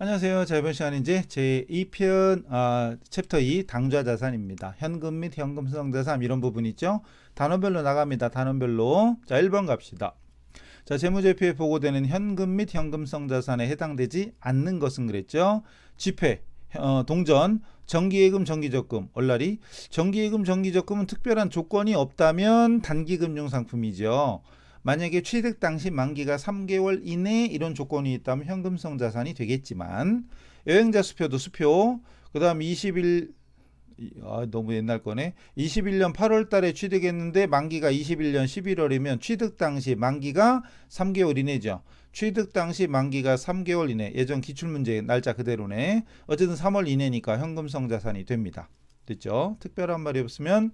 안녕하세요. 자, 이번 시간은 이제 제2편 챕터 2 당좌자산입니다. 현금 및 현금 수성자산 이런 부분 있죠. 단원별로 나갑니다. 단원별로. 자, 1번 갑시다. 자, 재무제표에 보고되는 현금 및 현금성 자산에 해당되지 않는 것은 그랬죠. 지폐, 동전, 정기예금, 정기적금, 얼라리. 정기예금, 정기적금은 특별한 조건이 없다면 단기금융상품이죠. 만약에 취득 당시 만기가 3개월 이내 이런 조건이 있다면 현금성 자산이 되겠지만, 여행자 수표도 수표, 그 다음 너무 옛날 거네. 21년 8월 달에 취득했는데 만기가 21년 11월이면 취득 당시 만기가 3개월 이내죠. 취득 당시 만기가 3개월 이내. 예전 기출문제 날짜 그대로네. 어쨌든 3월 이내니까 현금성 자산이 됩니다. 됐죠? 특별한 말이 없으면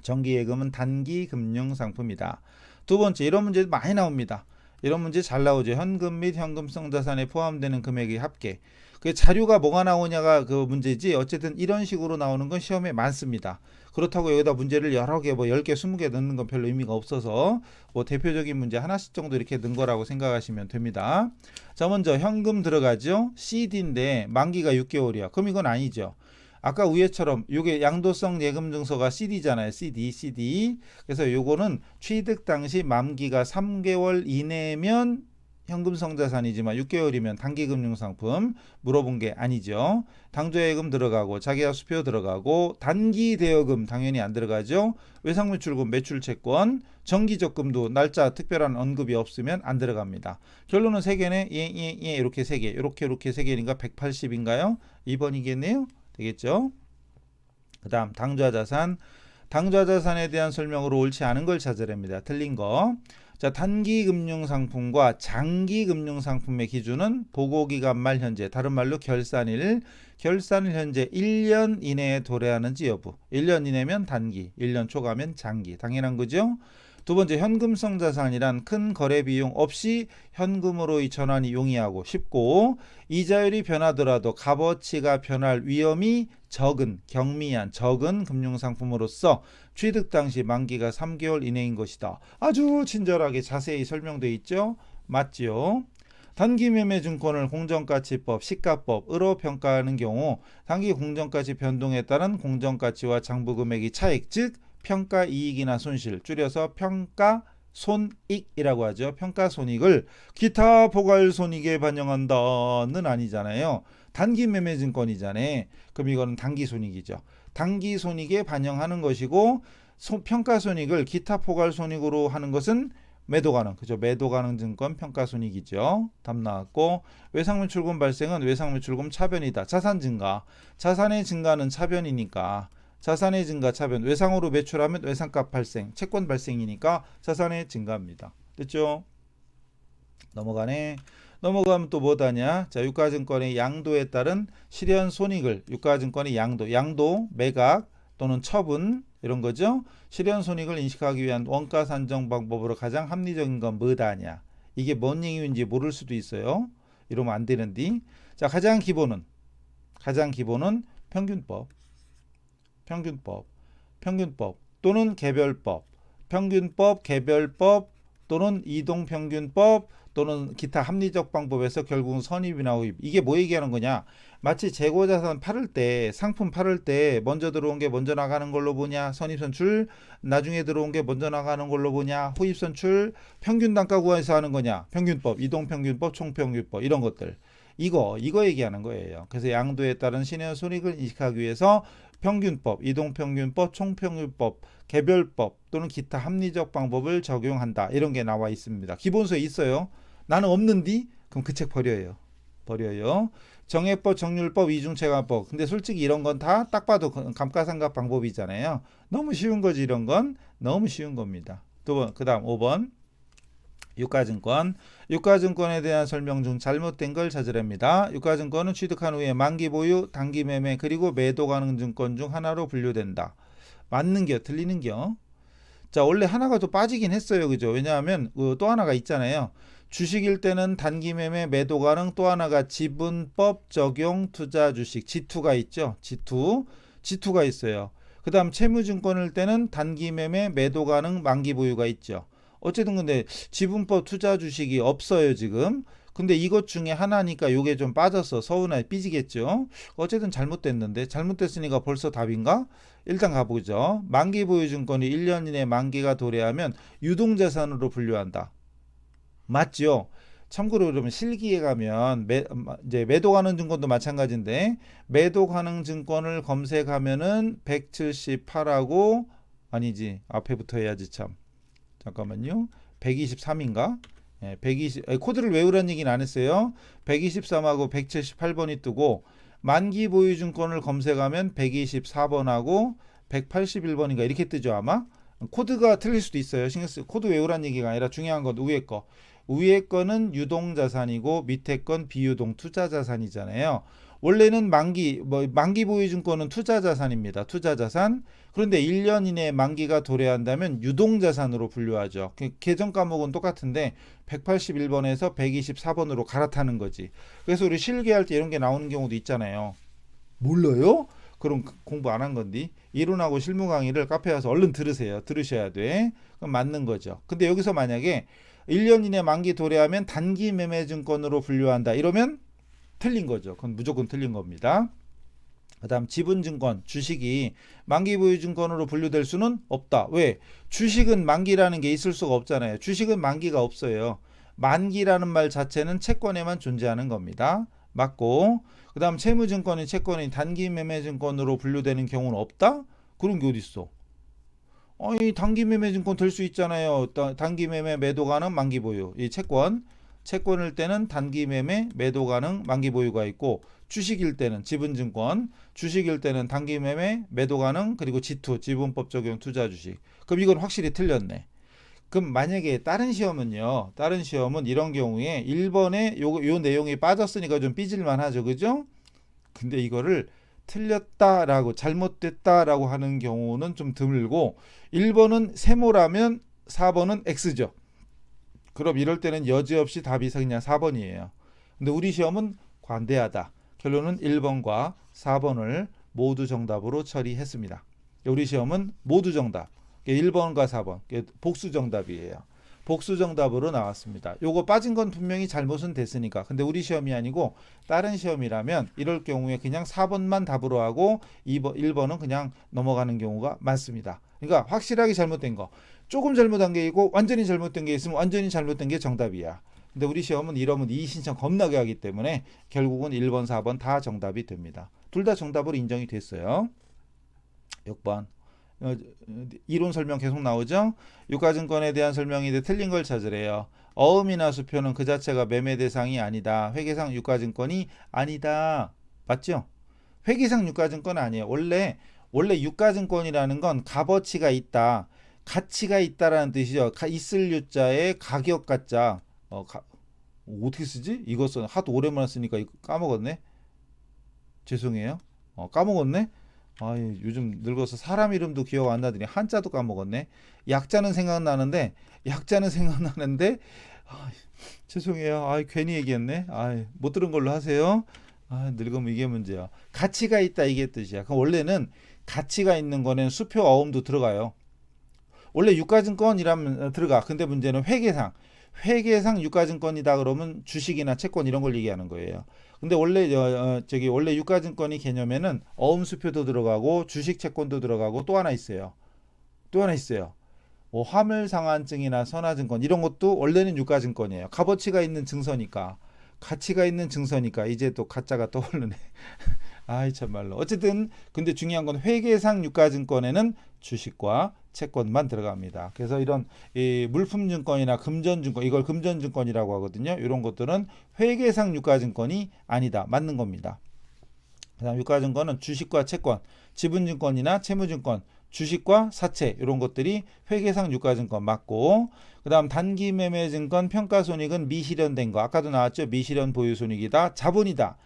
정기예금은 단기 금융상품이다. 두 번째, 이런 문제 많이 나옵니다. 이런 문제 잘 나오죠. 현금 및 현금성 자산에 포함되는 금액의 합계. 그 자료가 뭐가 나오냐가 그 문제지. 어쨌든 이런 식으로 나오는 건 시험에 많습니다. 그렇다고 여기다 문제를 여러 개, 뭐 10개, 20개 넣는 건 별로 의미가 없어서 뭐 대표적인 문제 하나씩 정도 이렇게 넣은 거라고 생각하시면 됩니다. 자, 먼저 현금 들어가죠. CD인데 만기가 6개월이야. 그럼 이건 아니죠. 아까 위에처럼 이게 양도성 예금 증서가 CD잖아요. CD. 그래서 요거는 취득 당시 만기가 3개월 이내면 현금성 자산이지만 6개월이면 단기금융상품 물어본 게 아니죠. 당좌예금 들어가고 자기야 수표 들어가고 단기 대여금 당연히 안 들어가죠. 외상매출금, 매출채권, 정기적금도 날짜 특별한 언급이 없으면 안 들어갑니다. 결론은 3개네. 예 이렇게 3개. 이렇게 3개니까 180인가요? 2번이겠네요. 되겠죠? 그 다음 당좌자산. 당좌자산에 대한 설명으로 옳지 않은 걸 찾으랍니다. 틀린 거. 자, 단기금융상품과 장기금융상품의 기준은 보고기간 말 현재, 다른 말로 결산일 현재 1년 이내에 도래하는지 여부. 1년 이내면 단기, 1년 초과면 장기. 당연한 거죠? 두 번째, 현금성 자산이란 큰 거래 비용 없이 현금으로의 전환이 용이하고 쉽고 이자율이 변하더라도 값어치가 변할 위험이 적은, 경미한 적은 금융상품으로서 취득 당시 만기가 3개월 이내인 것이다. 아주 친절하게 자세히 설명되어 있죠. 맞지요? 단기매매증권을 공정가치법, 시가법으로 평가하는 경우 단기 공정가치 변동에 따른 공정가치와 장부금액의 차익, 즉 평가이익이나 손실, 줄여서 평가손익이라고 하죠. 평가손익을 기타 포괄손익에 반영한다는 아니잖아요. 단기매매증권이잖아요. 그럼 이거는 단기손익이죠. 단기손익에 반영하는 것이고 평가손익을 기타 포괄손익으로 하는 것은 매도가능, 그죠? 매도가능 증권 평가손익이죠. 답 나왔고, 외상매출금 발생은 외상매출금 차변이다. 자산 증가, 자산의 증가는 차변이니까 자산의 증가 차변, 외상으로 매출하면 외상값 발생, 채권 발생이니까 자산의 증가입니다. 됐죠? 넘어가네. 넘어가면 또 뭐다냐? 자, 유가증권의 양도에 따른 실현 손익을, 유가증권의 양도, 매각 또는 처분 이런 거죠. 실현 손익을 인식하기 위한 원가 산정 방법으로 가장 합리적인 건 뭐다냐? 이게 뭔 얘기인지 모를 수도 있어요. 이러면 안 되는데. 자, 가장 기본은 평균법 또는 개별법, 평균법, 개별법 또는 이동평균법 또는 기타 합리적 방법에서 결국은 선입이나 후입. 이게 뭐 얘기하는 거냐? 마치 재고자산 팔을 때, 상품 팔을 때 먼저 들어온 게 먼저 나가는 걸로 보냐? 선입선출. 나중에 들어온 게 먼저 나가는 걸로 보냐? 후입선출. 평균 단가 구해서 하는 거냐? 평균법, 이동평균법, 총평균법 이런 것들. 이거 얘기하는 거예요. 그래서 양도에 따른 신의 손익을 인식하기 위해서 평균법, 이동평균법, 총평균법, 개별법 또는 기타 합리적 방법을 적용한다. 이런 게 나와 있습니다. 기본서에 있어요. 나는 없는디? 그럼 그 책 버려요. 정해법, 정률법, 이중체감법. 근데 솔직히 이런 건 다 딱 봐도 감가상각 방법이잖아요. 너무 쉬운 거지 이런 건. 너무 쉬운 겁니다. 그 다음 5번. 유가증권에 대한 설명 중 잘못된 걸 찾으랍니다. 유가증권은 취득한 후에 만기 보유, 단기 매매 그리고 매도 가능 증권 중 하나로 분류된다. 맞는겨, 틀리는겨? 자, 원래 하나가 또 빠지긴 했어요. 그죠? 왜냐하면 또 하나가 있잖아요. 주식일 때는 단기 매매 매도 가능, 또 하나가 지분법 적용 투자 주식 G2가 있죠. G2가 있어요. 그 다음 채무증권일 때는 단기 매매 매도 가능 만기 보유가 있죠. 어쨌든 근데 지분법 투자 주식이 없어요 지금. 근데 이것 중에 하나니까 요게 좀 빠졌어. 서운해 삐지겠죠. 어쨌든 잘못됐는데 잘못됐으니까 벌써 답인가? 일단 가보죠. 만기 보유증권이 1년 이내 만기가 도래하면 유동자산으로 분류한다. 맞죠? 참고로 그러면 실기에 가면 이제 매도 가능 증권도 마찬가지인데 매도 가능 증권을 검색하면은 178하고 아니지 앞에 붙어 해야지 참 잠깐만요 123인가 120 코드를 외우라는 얘기는 안 했어요. 123하고 178번이 뜨고 만기 보유 증권을 검색하면 124번하고 181번인가 이렇게 뜨죠 아마. 코드가 틀릴 수도 있어요. 신경 쓰 코드 외우라는 얘기가 아니라 중요한 건 위에 거. 위에 거는 유동 자산이고 밑에 건 비유동 투자 자산이잖아요. 원래는 만기 보유 증권은 투자 자산입니다. 투자 자산. 그런데 1년 이내에 만기가 도래한다면 유동 자산으로 분류하죠. 계정 과목은 똑같은데 181번에서 124번으로 갈아타는 거지. 그래서 우리 실기할 때 이런 게 나오는 경우도 있잖아요. 몰라요? 그럼 공부 안 한 건디? 이론하고 실무 강의를 카페에 와서 얼른 들으세요. 들으셔야 돼. 그럼 맞는 거죠. 근데 여기서 만약에 1년 이내 만기 도래하면 단기 매매 증권으로 분류한다. 이러면 틀린 거죠. 그건 무조건 틀린 겁니다. 그다음 지분증권, 주식이 만기 보유증권으로 분류될 수는 없다. 왜? 주식은 만기라는 게 있을 수가 없잖아요. 주식은 만기가 없어요. 만기라는 말 자체는 채권에만 존재하는 겁니다. 맞고 그다음 채무증권이 채권이 단기 매매증권으로 분류되는 경우는 없다? 그런 게 어디 있어? 아니 단기 매매증권 될 수 있잖아요. 단기 매매 매도 가능 만기 보유. 이 채권일 때는 단기 매매 매도 가능 만기 보유가 있고 주식일 때는 지분증권, 주식일 때는 단기 매매 매도 가능 그리고 지투 지분법 적용 투자 주식. 그럼 이건 확실히 틀렸네. 그럼 만약에 다른 시험은요. 다른 시험은 이런 경우에 1번에 요 내용이 빠졌으니까 좀 삐질만 하죠. 그죠? 근데 이거를 틀렸다라고 잘못됐다라고 하는 경우는 좀 드물고 1번은 세모라면 4번은 X죠. 그럼 이럴 때는 여지없이 답이 그냥 4번이에요. 근데 우리 시험은 관대하다. 결론은 1번과 4번을 모두 정답으로 처리했습니다. 우리 시험은 모두 정답. 1번과 4번 복수 정답이에요. 복수 정답으로 나왔습니다. 요거 빠진 건 분명히 잘못은 됐으니까. 근데 우리 시험이 아니고 다른 시험이라면 이럴 경우에 그냥 4번만 답으로 하고 1번은 그냥 넘어가는 경우가 많습니다. 그러니까 확실하게 잘못된 거. 조금 잘못한 게 있고 완전히 잘못된 게 있으면 완전히 잘못된 게 정답이야. 근데 우리 시험은 이러면 이 신청 겁나게 하기 때문에 결국은 1번, 4번 다 정답이 됩니다. 둘 다 정답으로 인정이 됐어요. 6번. 이론 설명 계속 나오죠. 유가증권에 대한 설명인데 틀린 걸 찾으래요. 어음이나 수표는 그 자체가 매매 대상이 아니다. 회계상 유가증권이 아니다. 맞죠? 회계상 유가증권 아니에요. 원래 유가증권이라는 건 값어치가 있다. 가치가 있다라는 뜻이죠. 있을 유자에 가격 가짜. 어떻게 쓰지? 이것은 하도 오랜만에 쓰니까 까먹었네. 죄송해요. 까먹었네. 요즘 늙어서 사람 이름도 기억 안 나더니 한자도 까먹었네. 약자는 생각나는데 죄송해요. 괜히 얘기했네. 못 들은 걸로 하세요. 늙으면 이게 문제야. 가치가 있다 이게 뜻이야. 그럼 원래는 가치가 있는 거는 수표 어음도 들어가요. 원래 유가증권이라면 들어가. 근데 문제는 회계상 유가증권이다 그러면 주식이나 채권 이런 걸 얘기하는 거예요. 근데 원래 원래 유가증권이 개념에는 어음수표도 들어가고 주식 채권도 들어가고 또 하나 있어요. 화물상환증이나 선화증권 이런 것도 원래는 유가증권이에요. 값어치가 있는 증서니까. 가치가 있는 증서니까 이제 또 가짜가 떠오르네. 참말로. 어쨌든 근데 중요한 건 회계상 유가증권에는 주식과 채권만 들어갑니다. 그래서 이런 물품증권이나 금전증권 이걸 금전증권이라고 하거든요. 이런 것들은 회계상 유가증권이 아니다. 맞는 겁니다. 그다음 유가증권은 주식과 채권, 지분증권이나 채무증권, 주식과 사채 이런 것들이 회계상 유가증권 맞고 그다음 단기매매증권 평가손익은 미실현된 거 아까도 나왔죠. 미실현 보유손익이다. 자본이다.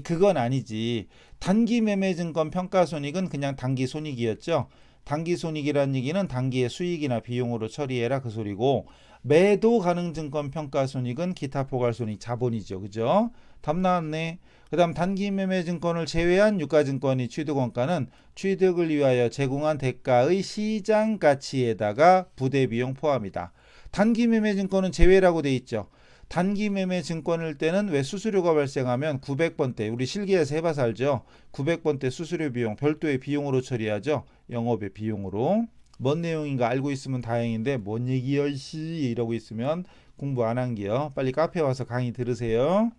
그건 아니지. 단기매매증권 평가손익은 그냥 단기손익이었죠. 단기손익이라는 얘기는 단기의 수익이나 비용으로 처리해라 그 소리고 매도 가능 증권 평가손익은 기타 포괄손익 자본이죠. 그죠? 답 나왔네. 그 다음 단기매매증권을 제외한 유가증권이 취득원가는 취득을 위하여 제공한 대가의 시장가치에다가 부대비용 포함이다. 단기매매증권은 제외라고 돼 있죠. 단기 매매 증권일 때는 왜 수수료가 발생하면 900번대 우리 실기에서 해봐서 알죠. 900번대 수수료 비용 별도의 비용으로 처리하죠. 영업의 비용으로. 뭔 내용인가 알고 있으면 다행인데 뭔 얘기야 씨 이러고 있으면 공부 안 한 게요. 빨리 카페 와서 강의 들으세요.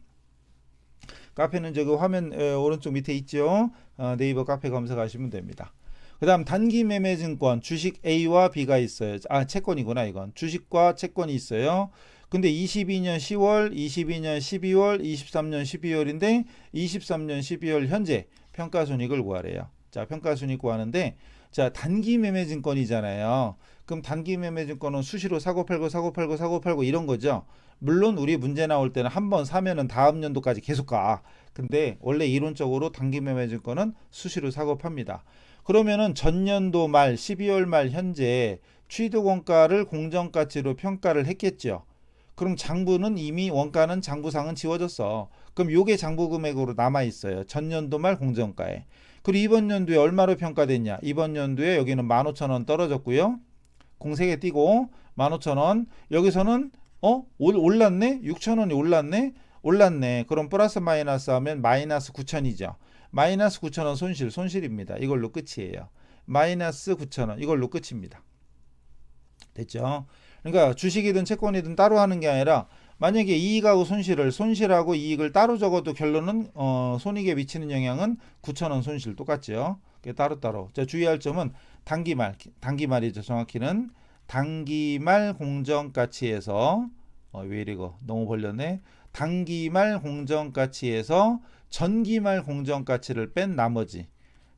카페는 저기 화면 오른쪽 밑에 있죠. 네이버 카페 검색하시면 됩니다. 그 다음 단기 매매 증권 주식 A와 B가 있어요. 채권이구나 이건. 주식과 채권이 있어요. 근데 22년 10월, 22년 12월, 23년 12월인데 23년 12월 현재 평가손익을 구하래요. 자, 평가손익 구하는데 자, 단기 매매 증권이잖아요. 그럼 단기 매매 증권은 수시로 사고 팔고 이런 거죠. 물론 우리 문제 나올 때는 한 번 사면은 다음 연도까지 계속 가. 근데 원래 이론적으로 단기 매매 증권은 수시로 사고 팝니다. 그러면은 전년도 말 12월 말 현재 취득 원가를 공정가치로 평가를 했겠죠. 그럼 장부는 이미 원가는 장부상은 지워졌어. 그럼 요게 장부 금액으로 남아 있어요. 전년도 말 공정가에. 그리고 이번 연도에 얼마로 평가됐냐? 이번 연도에 여기는 15,000원 떨어졌고요. 공색에 띄고 15,000원. 여기서는 올랐네? 6,000원이 올랐네? 올랐네. 그럼 플러스 마이너스 하면 마이너스 9,000이죠. 마이너스 9,000원 손실입니다. 이걸로 끝이에요. 마이너스 9,000원 이걸로 끝입니다. 됐죠? 그러니까 주식이든 채권이든 따로 하는 게 아니라 만약에 이익하고 손실하고 이익을 따로 적어도 결론은 손익에 미치는 영향은 9,000원 손실 똑같죠. 따로따로. 자, 주의할 점은 단기말이죠. 정확히는 단기말 공정가치에서 왜 이리고 너무 벌렸네. 단기말 공정가치에서 전기말 공정가치를 뺀 나머지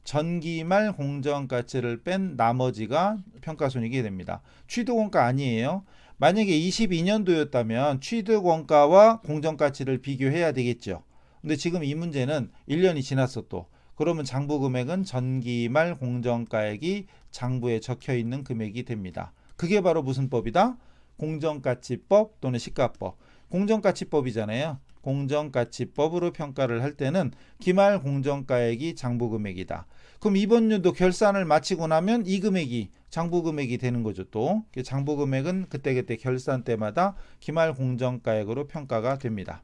전기말 공정가치를 뺀 나머지가 평가손익이 됩니다. 취득원가 아니에요. 만약에 22년도였다면 취득원가와 공정가치를 비교해야 되겠죠. 근데 지금 이 문제는 1년이 지났어 또. 그러면 장부금액은 전기말 공정가액이 장부에 적혀있는 금액이 됩니다. 그게 바로 무슨 법이다? 공정가치법 또는 시가법. 공정가치법이잖아요. 공정가치법으로 평가를 할 때는 기말 공정가액이 장부금액이다. 그럼 이번 연도 결산을 마치고 나면 이 금액이 장부금액이 되는 거죠. 또 장부금액은 그때그때 결산 때마다 기말 공정가액으로 평가가 됩니다.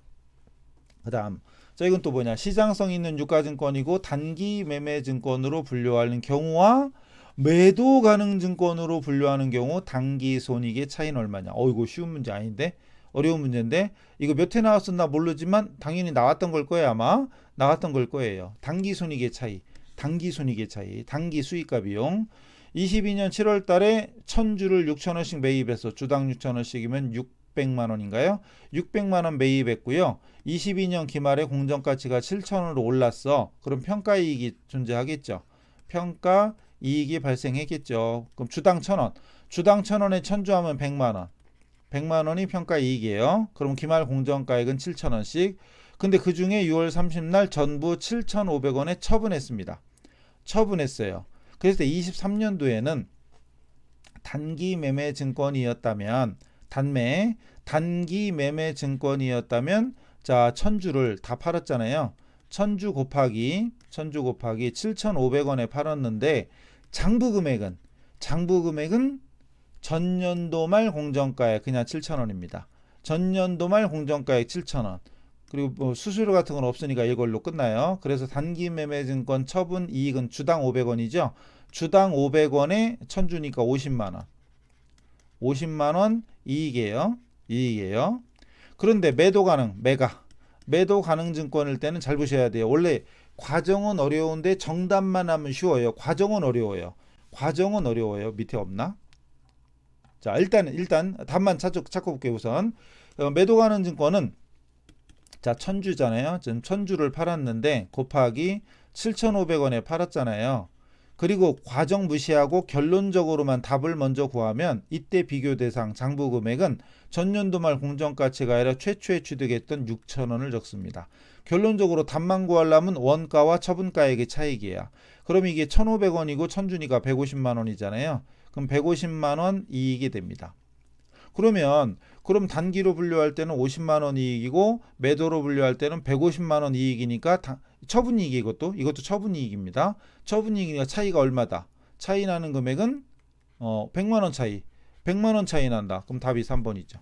그 다음 자 이건 또 뭐냐, 시장성 있는 유가증권이고 단기 매매증권으로 분류하는 경우와 매도 가능 증권으로 분류하는 경우 단기 손익의 차이는 얼마냐. 이거 쉬운 문제 아닌데, 어려운 문제인데 이거 몇 회 나왔었나 모르지만 당연히 나왔던 걸 거예요. 아마 나왔던 걸 거예요. 단기 손익의 차이, 단기 수익과 비용. 22년 7월 달에 1000주를 6,000원씩 매입해서 주당 6,000원씩이면 600만 원인가요? 600만 원 매입했고요. 22년 기말에 공정가치가 7,000원으로 올랐어. 그럼 평가이익이 존재하겠죠. 평가이익이 발생했겠죠. 그럼 주당 1,000원. 주당 1,000원에 1000주 하면 100만 원. 100만 원이 평가이익이에요. 그럼 기말 공정가액은 7,000원씩. 근데 그 중에 6월 30날 전부 7,500원에 처분했습니다. 처분했어요. 그래서 23년도에는 단기 매매 증권이었다면 단기 매매 증권이었다면 자 1000주를 다 팔았잖아요. 1000주 곱하기 7,500원에 팔았는데 장부금액은 전년도 말 공정가액 그냥 7,000원입니다. 전년도 말 공정가액 7,000원. 그리고 뭐 수수료 같은 건 없으니까 이걸로 끝나요. 그래서 단기 매매 증권 처분 이익은 주당 500원이죠. 주당 500원에 1000주니까 50만 원. 50만 원 이익이에요. 그런데 매도 가능 증권일 때는 잘 보셔야 돼요. 원래 과정은 어려운데 정답만 하면 쉬워요. 과정은 어려워요. 밑에 없나? 자, 일단 답만 찾고 볼게요. 우선 매도 가능 증권은 자 1000주잖아요. 지금 1000주를 팔았는데 곱하기 7,500원에 팔았잖아요. 그리고 과정 무시하고 결론적으로만 답을 먼저 구하면 이때 비교 대상 장부 금액은 전년도 말 공정가치가 아니라 최초에 취득했던 6,000원을 적습니다. 결론적으로 답만 구하려면 원가와 처분가액의 차익이에요. 그럼 이게 1,500원이고 1000주니까 150만 원이잖아요. 그럼 150만 원 이익이 됩니다. 그럼 단기로 분류할 때는 50만 원 이익이고 매도로 분류할 때는 150만 원 이익이니까 처분이익이 이것도 처분이익입니다. 처분이익이니까 차이가 얼마다? 차이 나는 금액은 100만 원 차이. 100만 원 차이 난다. 그럼 답이 3번이죠.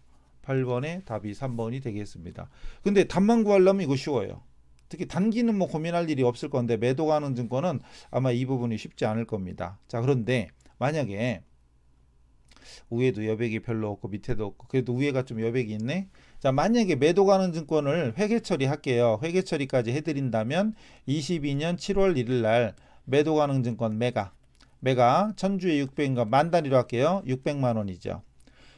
8번의 답이 3번이 되겠습니다. 근데 답만 구하려면 이거 쉬워요. 특히 단기는 뭐 고민할 일이 없을 건데 매도 가능 증권은 아마 이 부분이 쉽지 않을 겁니다. 자, 그런데 만약에 위에도 여백이 별로 없고 밑에도 없고 그래도 위에가 좀 여백이 있네. 자, 만약에 매도 가능 증권을 회계 처리할게요. 회계 처리까지 해드린다면 22년 7월 1일 날 매도 가능 증권 매가 천주에 600인가 만 단위로 할게요. 600만 원이죠.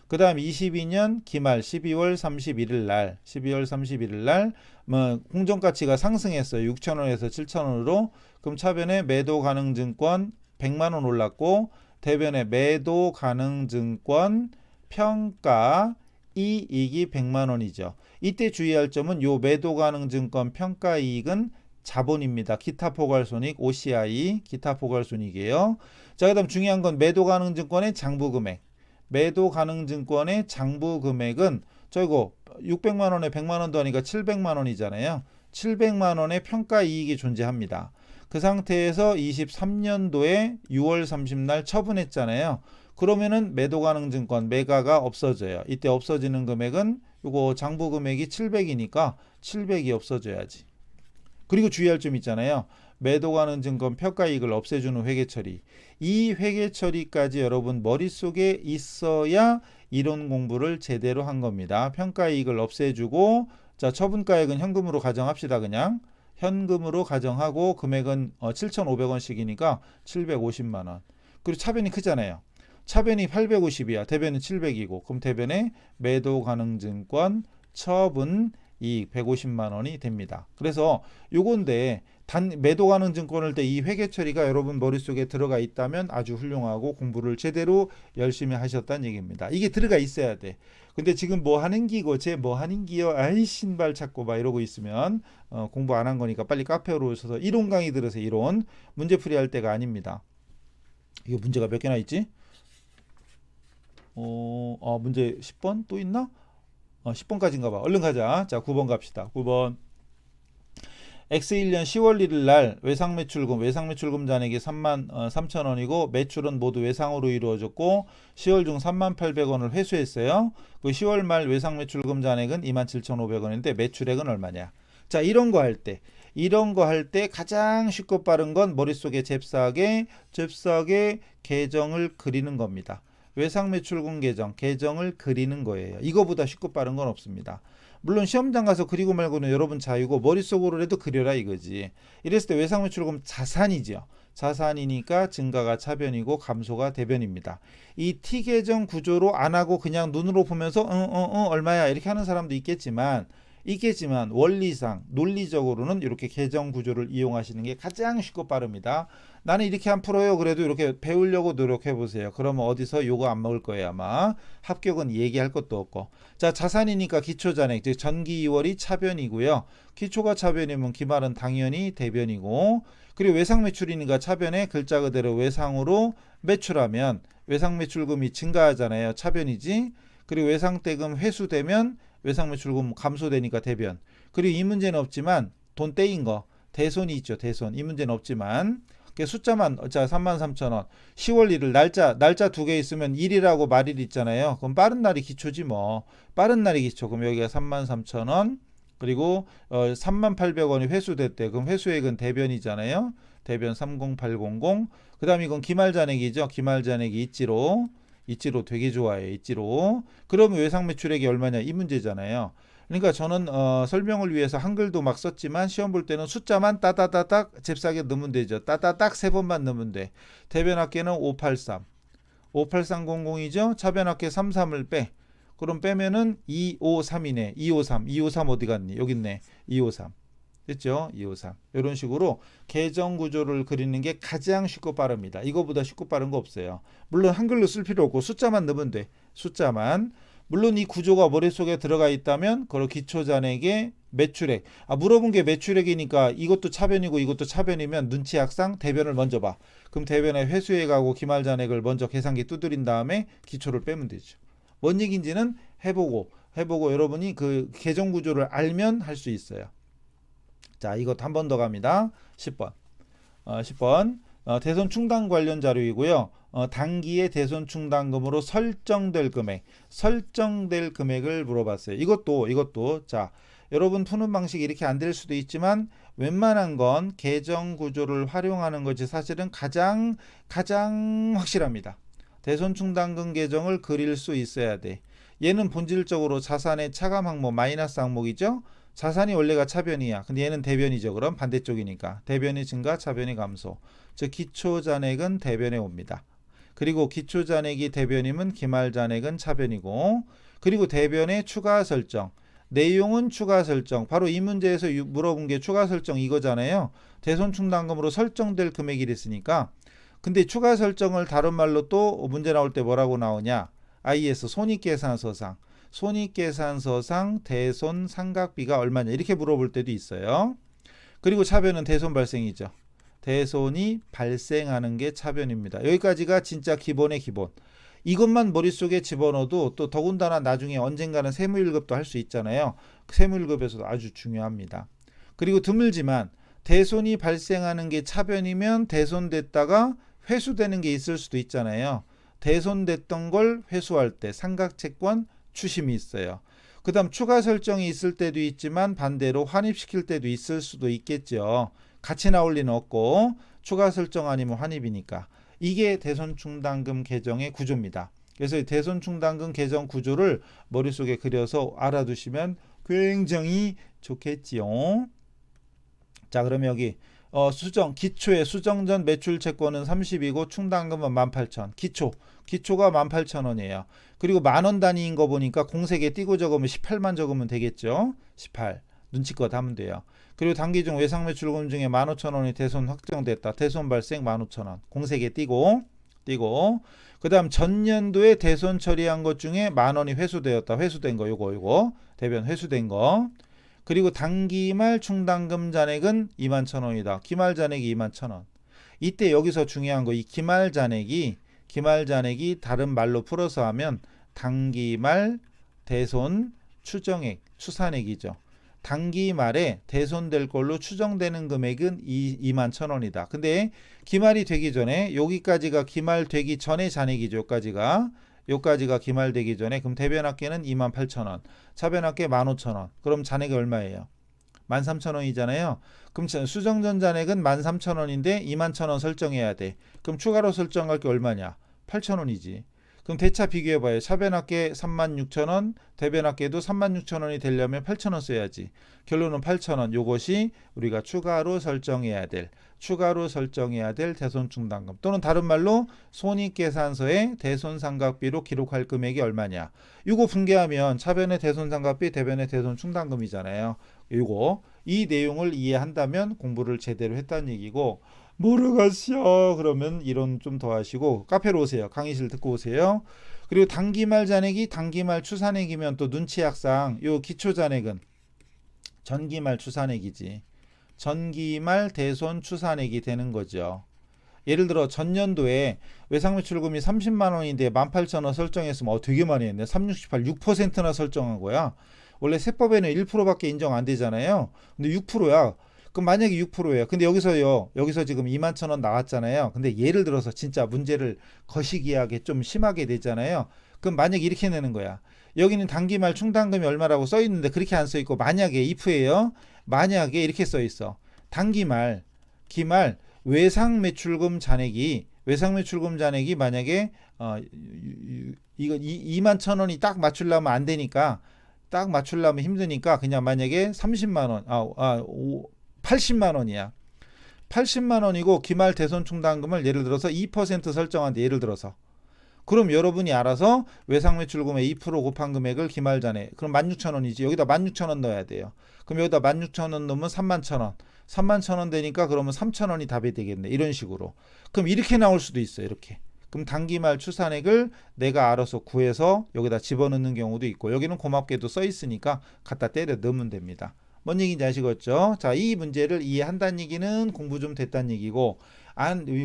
그 다음 22년 기말 12월 31일 날 뭐 공정가치가 상승했어요. 6,000원에서 7,000원으로. 그럼 차변에 매도 가능 증권 100만 원 올랐고 대변에 매도 가능 증권 평가 이익이 100만 원이죠. 이때 주의할 점은 요 매도 가능 증권 평가 이익은 자본입니다. 기타 포괄손익 OCI 기타 포괄손익이에요. 자, 그다음 중요한 건 매도 가능 증권의 장부 금액. 매도 가능 증권의 장부 금액은 저거 600만 원에 100만 원도 하니까 700만 원이잖아요. 700만 원의 평가 이익이 존재합니다. 그 상태에서 23년도에 6월 30날 처분했잖아요. 그러면은 매도 가능 증권 매가가 없어져요. 이때 없어지는 금액은 요거 장부 금액이 700이니까 700이 없어져야지. 그리고 주의할 점 있잖아요. 매도 가능 증권 평가이익을 없애주는 회계 처리. 이 회계 처리까지 여러분 머릿속에 있어야 이론 공부를 제대로 한 겁니다. 평가이익을 없애주고 자, 처분가액은 현금으로 가정합시다. 그냥 현금으로 가정하고 금액은 7,500원씩이니까 750만 원. 그리고 차변이 크잖아요. 차변이 850이야. 대변은 700이고 그럼 대변에 매도 가능 증권 처분 이익 150만 원이 됩니다. 그래서 요건데 매도 가능 증권을 때 이 회계 처리가 여러분 머릿속에 들어가 있다면 아주 훌륭하고 공부를 제대로 열심히 하셨다는 얘기입니다. 이게 들어가 있어야 돼. 근데 지금 뭐 하는 기고 쟤 뭐 하는 기요 아이 신발 찾고 막 이러고 있으면 공부 안 한 거니까 빨리 카페로 오셔서 이론 강의 들으세요. 이론 문제풀이 할 때가 아닙니다. 이거 문제가 몇 개나 있지? 문제 10번 또 있나? 10번까지인가 봐. 얼른 가자. 자, 9번 갑시다. 9번. X1년 10월 1일 날 외상 매출금 잔액이 33,000원이고 매출은 모두 외상으로 이루어졌고 10월 중 38,000원을 회수했어요. 그 10월 말 외상 매출금 잔액은 27,500원인데 매출액은 얼마냐? 자, 이런 거 할 때 가장 쉽고 빠른 건 머릿속에 잽싸게 계정을 그리는 겁니다. 외상 매출금 계정을 그리는 거예요. 이거보다 쉽고 빠른 건 없습니다. 물론 시험장 가서 그리고 말고는 여러분 자유고 머릿속으로라도 그려라 이거지. 이랬을 때 외상 매출금 자산이죠. 자산이니까 증가가 차변이고 감소가 대변입니다. 이 T 계정 구조로 안 하고 그냥 눈으로 보면서 얼마야 이렇게 하는 사람도 있겠지만 원리상 논리적으로는 이렇게 계정 구조를 이용하시는 게 가장 쉽고 빠릅니다. 나는 이렇게 안 풀어요. 그래도 이렇게 배우려고 노력해 보세요. 그러면 어디서 요거 안 먹을 거예요. 아마 합격은 얘기할 것도 없고. 자, 자산이니까 기초잔액 즉 전기 2월이 차변이고요. 기초가 차변이면 기말은 당연히 대변이고, 그리고 외상 매출이니까 차변에 글자 그대로 외상으로 매출하면 외상 매출금이 증가하잖아요. 차변이지. 그리고 외상대금 회수되면 외상 매출금 감소되니까 대변. 그리고 이 문제는 없지만 돈 떼인 거 대손이 있죠. 대손. 이 문제는 없지만 숫자만 자 33,000원 10월 1일 날짜 두 개 있으면 1이라고 말일 있잖아요. 그럼 빠른 날이 기초지 뭐. 빠른 날이 기초. 그럼 여기가 33,000원 그리고 38,000원이 회수됐대. 그럼 회수액은 대변이잖아요. 대변 30800. 그 다음 이건 기말잔액이죠. 기말잔액이 있지로 되게 좋아해요. 있지로. 그러면 외상 매출액이 얼마냐 이 문제잖아요. 그러니까 저는 설명을 위해서 한글도 막 썼지만 시험 볼 때는 숫자만 따다다닥 잽싸게 넣으면 되죠. 따다닥 세 번만 넣으면 돼. 대변합계는 58300이죠. 차변합계 33을 빼. 그럼 빼면은 253이네. 253 어디 갔니? 여기 있네. 253. 됐죠? 253. 이런 식으로 계정 구조를 그리는 게 가장 쉽고 빠릅니다. 이거보다 쉽고 빠른 거 없어요. 물론 한글로 쓸 필요 없고 숫자만 넣으면 돼. 숫자만. 물론 이 구조가 머릿속에 들어가 있다면 그걸 기초잔액의 매출액. 물어본 게 매출액이니까 이것도 차변이고 이것도 차변이면 눈치학상 대변을 먼저 봐. 그럼 대변의 회수액하고 기말잔액을 먼저 계산기 두드린 다음에 기초를 빼면 되죠. 뭔 얘기인지는 해보고 여러분이 그 계정 구조를 알면 할 수 있어요. 자, 이것 한 번 더 갑니다. 10번. 대손 충당 관련 자료이고요. 단기의 대손 충당금으로 설정될 금액을 물어봤어요. 이것도 자, 여러분 푸는 방식이 이렇게 안 될 수도 있지만 웬만한 건 계정 구조를 활용하는 것이 사실은 가장 확실합니다. 대손 충당금 계정을 그릴 수 있어야 돼. 얘는 본질적으로 자산의 차감 항목 마이너스 항목이죠. 자산이 원래가 차변이야. 근데 얘는 대변이죠. 그럼 반대쪽이니까 대변이 증가, 차변이 감소. 즉 기초 잔액은 대변에 옵니다. 그리고 기초 잔액이 대변이면 기말 잔액은 차변이고, 그리고 대변의 추가 설정. 내용은 추가 설정. 바로 이 문제에서 물어본 게 추가 설정 이거잖아요. 대손 충당금으로 설정될 금액이 됐으니까. 근데 추가 설정을 다른 말로 또 문제 나올 때 뭐라고 나오냐? IS 손익계산서상 대손 상각비가 얼마냐 이렇게 물어볼 때도 있어요. 그리고 차변은 대손 발생이죠. 대손이 발생하는 게 차변입니다. 여기까지가 진짜 기본의 기본. 이것만 머릿속에 집어넣어도 또 더군다나 나중에 언젠가는 세무일급도 할 수 있잖아요. 세무일급에서도 아주 중요합니다. 그리고 드물지만 대손이 발생하는 게 차변이면 대손됐다가 회수되는 게 있을 수도 있잖아요. 대손됐던 걸 회수할 때 상각채권 추심이 있어요. 그 다음 추가 설정이 있을 때도 있지만 반대로 환입시킬 때도 있을 수도 있겠죠. 같이 나올 리는 없고 추가 설정 아니면 환입이니까. 이게 대손충당금 계정의 구조입니다. 그래서 대손충당금 계정 구조를 머릿속에 그려서 알아두시면 굉장히 좋겠지요. 자, 그럼 여기 기초의 수정전 매출 채권은 30이고 충당금은 18,000. 기초가 18,000원이에요. 그리고 만원 단위인 거 보니까 공색에 띄고 적으면 18만 적으면 되겠죠. 18. 눈치껏 하면 돼요. 그리고 단기 중 외상 매출금 중에 15,000원이 대손 확정됐다. 대손 발생 15,000원. 공색에 띄고 그 다음 전년도에 대손 처리한 것 중에 만원이 회수되었다. 회수된 거 요거 대변 회수된 거. 그리고 단기말 충당금 잔액은 21,000원이다. 기말 잔액이 21,000원. 이때 여기서 중요한 거 이 기말 잔액이 다른 말로 풀어서 하면 단기말 대손 추정액, 추산액이죠. 단기 말에 대손될 걸로 추정되는 금액은 21,000원이다. 근데 기말이 되기 전에 여기까지가 기말 되기 전에 잔액이죠. 여기까지가 기말 되기 전에 그럼 대변합계는 28,000원, 차변합계 15,000원. 그럼 잔액이 얼마예요? 13,000원이잖아요. 그럼 수정전 잔액은 13,000원인데 21,000원 설정해야 돼. 그럼 추가로 설정할 게 얼마냐? 8,000원이지. 그럼 대차 비교해봐요. 차변합계 36,000원, 대변합계도 36,000원이 되려면 8,000원 써야지. 결론은 8,000원. 요것이 우리가 추가로 설정해야 될 대손충당금, 또는 다른 말로 손익계산서에 대손상각비로 기록할 금액이 얼마냐. 이거 분개하면 차변의 대손상각비, 대변의 대손충당금이잖아요. 이 내용을 이해한다면 공부를 제대로 했다는 얘기고, 모르겠어 그러면 이론 좀 더 하시고 카페로 오세요. 강의실 듣고 오세요. 그리고 단기말 잔액이 단기말 추산액이면 또 눈치약상 요 기초 잔액은 전기말 추산액이지. 전기말 대손 추산액이 되는 거죠. 예를 들어 전년도에 외상매출금이 30만 원인데 18,000원 설정했으면 되게 많이 했네. 368 6%나 설정한 거야. 원래 세법에는 1%밖에 인정 안 되잖아요. 근데 6%야. 그럼 만약에 6%예요. 근데 여기서 지금 21,000원 나왔잖아요. 근데 예를 들어서 진짜 문제를 거시기하게 좀 심하게 되잖아요. 그럼 만약에 이렇게 내는 거야. 여기는 단기말 충당금이 얼마라고 써 있는데 그렇게 안 써 있고, 만약에 if예요. 만약에 이렇게 써 있어. 단기말, 기말 외상 매출금 잔액이 만약에 이거 21,000원이 딱 맞추려면 안 되니까, 딱 맞추려면 힘드니까 그냥 만약에 30만 원, 80만 원이야. 80만 원이고 기말 대손 충당금을 예를 들어서 2% 설정한데, 예를 들어서. 그럼 여러분이 알아서 외상 매출금의 2% 곱한 금액을 기말 잔액. 그럼 16,000원이지. 여기다 16,000원 넣어야 돼요. 그럼 여기다 16,000원 넣으면 31,000원. 31,000원 되니까 그러면 3,000원이 답이 되겠네. 이런 식으로. 그럼 이렇게 나올 수도 있어요. 이렇게. 그럼 단기말 추산액을 내가 알아서 구해서 여기다 집어넣는 경우도 있고, 여기는 고맙게도 써 있으니까 갖다 때려 넣으면 됩니다. 뭔 얘기인지 아시겠죠? 자, 이 문제를 이해한다는 얘기는 공부 좀 됐다는 얘기고,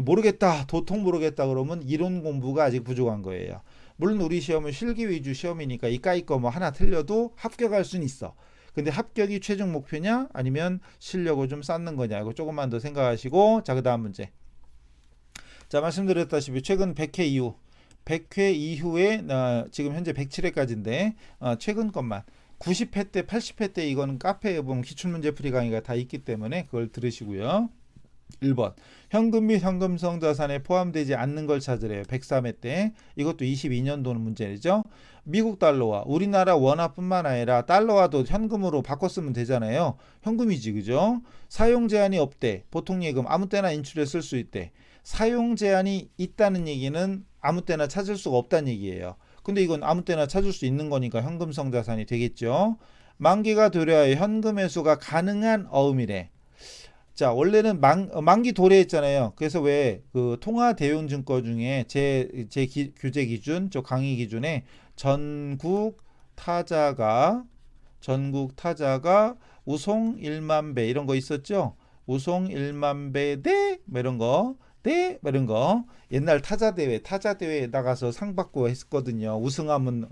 모르겠다, 도통 모르겠다 그러면 이론 공부가 아직 부족한 거예요. 물론 우리 시험은 실기 위주 시험이니까 이까이 거 뭐 하나 틀려도 합격할 수는 있어. 근데 합격이 최종 목표냐 아니면 실력을 좀 쌓는 거냐, 이거 조금만 더 생각하시고. 자, 그 다음 문제. 자, 말씀드렸다시피 최근 100회 이후 100회 이후에 지금 현재 107회까지인데 최근 것만 90회 때 80회 때 이거는 카페에 보면 기출문제 풀이 강의가 다 있기 때문에 그걸 들으시고요. 1번 현금 및 현금성 자산에 포함되지 않는 걸 찾으래요. 103회 때 이것도 22년도 문제죠. 미국 달러와 우리나라 원화뿐만 아니라 달러와도 현금으로 바꿔 쓰면 되잖아요. 현금이지, 그죠? 사용 제한이 없대. 보통 예금 아무 때나 인출해 쓸 수 있대. 사용 제한이 있다는 얘기는 아무 때나 찾을 수가 없다는 얘기예요. 근데 이건 아무 때나 찾을 수 있는 거니까 현금성 자산이 되겠죠. 만기가 도래하여 현금 회수가 가능한 어음이래. 자, 원래는 만기 도래했잖아요. 그래서 왜 그 통화 대용증권 중에 규제 기준, 저 강의 기준에 전국 타자가 우송 1만 배 이런 거 있었죠. 우송 1만 배 대 뭐 이런 거. 네, 뭐 이런 거. 옛날 타자 대회에 나가서 상 받고 했었거든요. 우승하면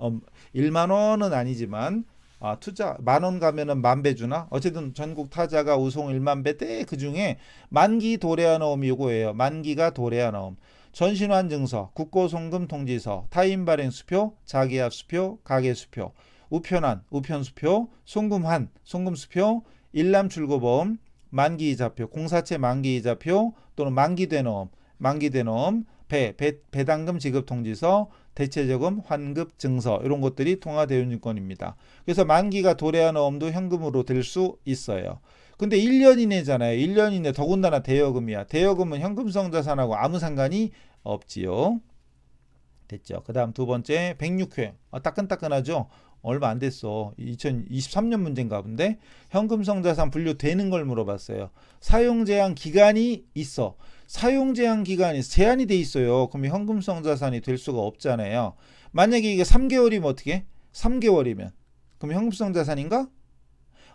1만 원은 아니지만 투자 10,000원 가면은 10,000배 주나? 어쨌든 전국 타자가 우송 1만 배 때 그중에 만기 도래하너움 요거예요. 만기가 도래하너움. 전신환 증서, 국고송금 통지서, 타인 발행 수표, 자기압 수표, 가계 수표, 우편 수표, 송금 수표, 일람 출고보험, 만기 이자표, 공사채 만기 이자표 또는 만기된 어음, 배당금 지급 통지서, 대체저금 환급 증서 이런 것들이 통화대운증권입니다. 그래서 만기가 도래한 어음도 현금으로 될 수 있어요. 근데 1년 이내잖아요. 1년 이내 더군다나 대여금이야. 대여금은 현금성 자산하고 아무 상관이 없지요. 됐죠. 그 다음 두 번째 106회. 따끈따끈하죠. 얼마 안 됐어. 2023년 문제인가 본데 현금성 자산 분류되는 걸 물어봤어요. 사용 제한 기간이 있어. 사용 제한 기간이 제한이 돼 있어요. 그러면 현금성 자산이 될 수가 없잖아요. 만약에 이게 3개월이면 어떻게? 3개월이면 그럼 현금성 자산인가?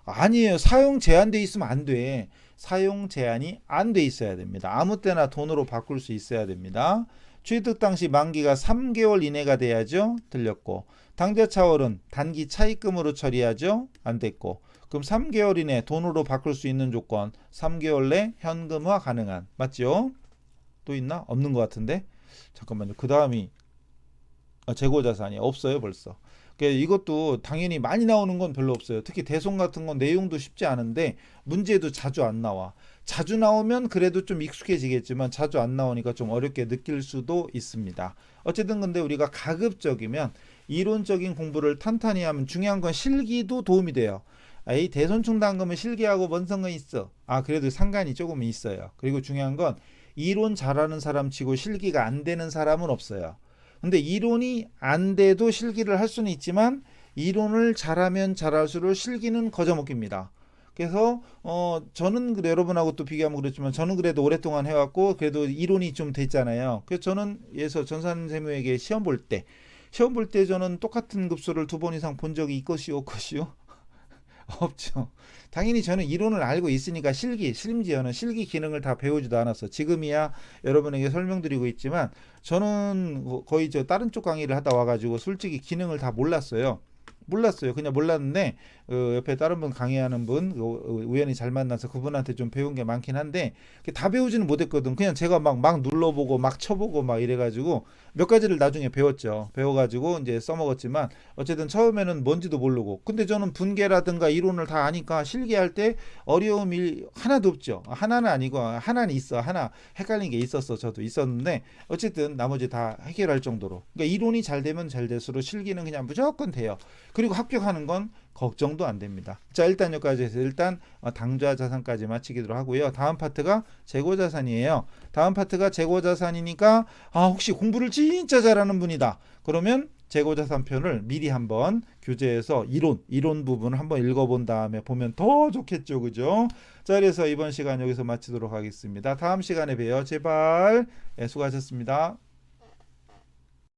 아니에요. 사용 제한돼 있으면 안 돼. 사용 제한이 안 돼 있어야 됩니다. 아무 때나 돈으로 바꿀 수 있어야 됩니다. 취득 당시 만기가 3개월 이내가 돼야죠. 들렸고 당좌 차월은 단기 차입금으로 처리하죠. 안 됐고 그럼 3개월 이내 돈으로 바꿀 수 있는 조건 3개월 내 현금화 가능한 맞죠? 또 있나? 없는 것 같은데 잠깐만요. 그 다음이 재고자산이 없어요 벌써. 이것도 당연히 많이 나오는 건 별로 없어요. 특히 대손 같은 건 내용도 쉽지 않은데 문제도 자주 안 나와. 자주 나오면 그래도 좀 익숙해지겠지만 자주 안 나오니까 좀 어렵게 느낄 수도 있습니다. 어쨌든 근데 우리가 가급적이면 이론적인 공부를 탄탄히 하면 중요한 건 실기도 도움이 돼요. 이 대손충당금은 실기하고 뭔 상관이 있어? 그래도 상관이 조금 있어요. 그리고 중요한 건 이론 잘하는 사람 치고 실기가 안 되는 사람은 없어요. 근데 이론이 안 돼도 실기를 할 수는 있지만 이론을 잘하면 잘할수록 실기는 거저먹힙니다. 그래서 저는 여러분하고 또 비교하면 그렇지만 저는 그래도 오랫동안 해왔고 그래도 이론이 좀 됐잖아요. 그래서 저는 전산세무에게 시험 볼 때 저는 똑같은 급수를 2번 이상 본 적이 있것이요 없것이요? 없죠. 당연히 저는 이론을 알고 있으니까 심지어는 실기 기능을 다 배우지도 않았어. 지금이야 여러분에게 설명드리고 있지만 저는 거의 다른 쪽 강의를 하다 와가지고 솔직히 기능을 다 몰랐어요. 그냥 몰랐는데 옆에 다른 분 강의하는 분 우연히 잘 만나서 그분한테 좀 배운 게 많긴 한데 다 배우지는 못했거든. 그냥 제가 막 눌러보고 막 쳐보고 막 이래가지고 몇 가지를 나중에 배워가지고 이제 써먹었지만 어쨌든 처음에는 뭔지도 모르고 근데 저는 분계라든가 이론을 다 아니까 실기할 때 어려움이 하나도 없죠. 하나는 아니고 하나는 있어. 하나 헷갈린 게 있었어. 저도 있었는데 어쨌든 나머지 다 해결할 정도로 그러니까 이론이 잘 되면 잘 될수록 실기는 그냥 무조건 돼요. 그리고 합격하는 건 걱정도 안 됩니다. 자, 일단 여기까지 해서 당좌 자산까지 마치기로 하고요. 다음 파트가 재고 자산이에요. 다음 파트가 재고 자산이니까 혹시 공부를 진짜 잘하는 분이다. 그러면 재고 자산 편을 미리 한번 교재에서 이론 부분을 한번 읽어본 다음에 보면 더 좋겠죠. 그죠? 자, 그래서 이번 시간 여기서 마치도록 하겠습니다. 다음 시간에 봬요. 제발. 수고하셨습니다.